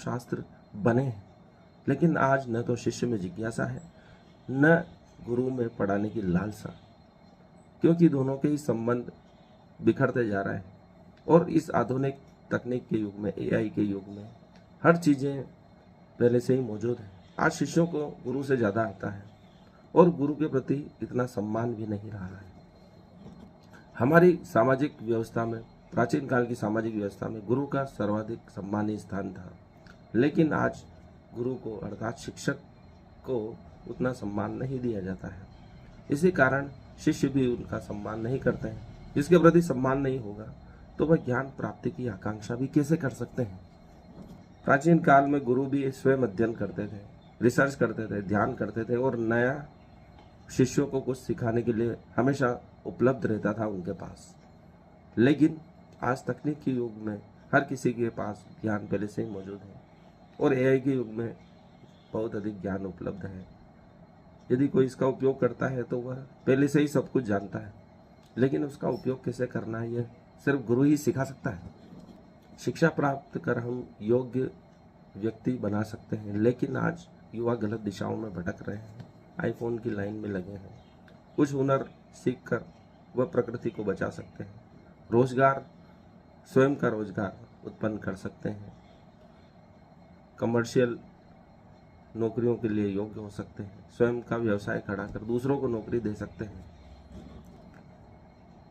शास्त्र बने हैं, लेकिन आज न तो शिष्य में जिज्ञासा है, न गुरु में पढ़ाने की लालसा, क्योंकि दोनों के ही संबंध बिखरते जा रहे हैं। और इस आधुनिक तकनीक के युग में, एआई के युग में, हर चीज़ें पहले से ही मौजूद है। आज शिष्यों को गुरु से ज़्यादा आता है और गुरु के प्रति इतना सम्मान भी नहीं रहा है। हमारी सामाजिक व्यवस्था में, प्राचीन काल की सामाजिक व्यवस्था में गुरु का सर्वाधिक सम्मानीय स्थान था, लेकिन आज गुरु को अर्थात शिक्षक को उतना सम्मान नहीं दिया जाता है। इसी कारण शिष्य भी उनका सम्मान नहीं करते हैं। जिसके प्रति सम्मान नहीं होगा तो वह ज्ञान प्राप्ति की आकांक्षा भी कैसे कर सकते हैं। प्राचीन काल में गुरु भी स्वयं अध्ययन करते थे, रिसर्च करते थे, ध्यान करते थे और नया शिष्यों को कुछ सिखाने के लिए हमेशा उपलब्ध रहता था उनके पास। लेकिन आज तकनीक के युग में हर किसी के पास ज्ञान पहले से ही मौजूद है और एआई के युग में बहुत अधिक ज्ञान उपलब्ध है। यदि कोई इसका उपयोग करता है तो वह पहले से ही सब कुछ जानता है, लेकिन उसका उपयोग कैसे करना है यह सिर्फ गुरु ही सिखा सकता है। शिक्षा प्राप्त कर हम योग्य व्यक्ति बना सकते हैं, लेकिन आज युवा गलत दिशाओं में भटक रहे हैं, आईफोन की लाइन में लगे हैं। कुछ हुनर सीखकर वह प्रकृति को बचा सकते हैं, रोजगार, स्वयं का रोजगार उत्पन्न कर सकते हैं, कमर्शियल नौकरियों के लिए योग्य हो सकते हैं, स्वयं का व्यवसाय खड़ा कर दूसरों को नौकरी दे सकते हैं,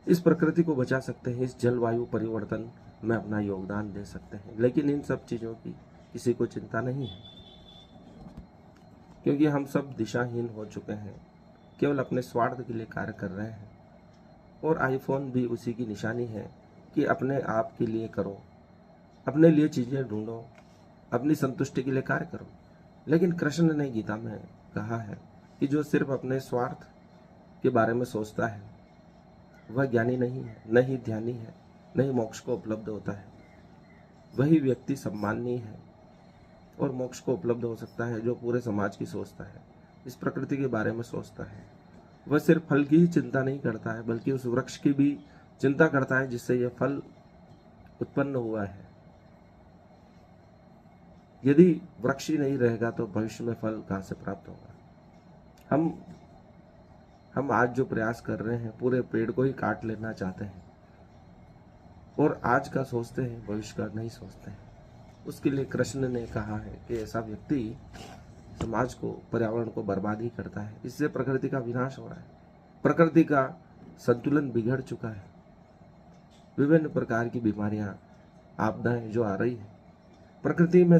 इस प्रकृति को बचा सकते हैं, इस जलवायु परिवर्तन में अपना योगदान दे सकते हैं। लेकिन इन सब चीज़ों की किसी को चिंता नहीं है, क्योंकि हम सब दिशाहीन हो चुके हैं, केवल अपने स्वार्थ के लिए कार्य कर रहे हैं। और आईफोन भी उसी की निशानी है कि अपने आप के लिए करो, अपने लिए चीज़ें ढूंढो, अपनी संतुष्टि के लिए कार्य करो। लेकिन कृष्ण ने गीता में कहा है कि जो सिर्फ अपने स्वार्थ के बारे में सोचता है वह ज्ञानी नहीं है, न ही ध्यानी है, न ही मोक्ष को उपलब्ध होता है। वही व्यक्ति सम्माननीय है और मोक्ष को उपलब्ध हो सकता है जो पूरे समाज की सोचता है, इस प्रकृति के बारे में सोचता है। वह सिर्फ फल की ही चिंता नहीं करता है, बल्कि उस वृक्ष की भी चिंता करता है जिससे यह फल उत्पन्न हुआ है। यदि वृक्ष ही नहीं रहेगा तो भविष्य में फल कहाँ से प्राप्त होगा। हम आज जो प्रयास कर रहे हैं, पूरे पेड़ को ही काट लेना चाहते हैं और आज का सोचते हैं, भविष्य का नहीं सोचते हैं। उसके लिए कृष्ण ने कहा है कि ऐसा व्यक्ति समाज को, पर्यावरण को बर्बाद ही करता है। इससे प्रकृति का विनाश हो रहा है, प्रकृति का संतुलन बिगड़ चुका है। विभिन्न प्रकार की बीमारियां, आपदाएं जो आ रही है, प्रकृति में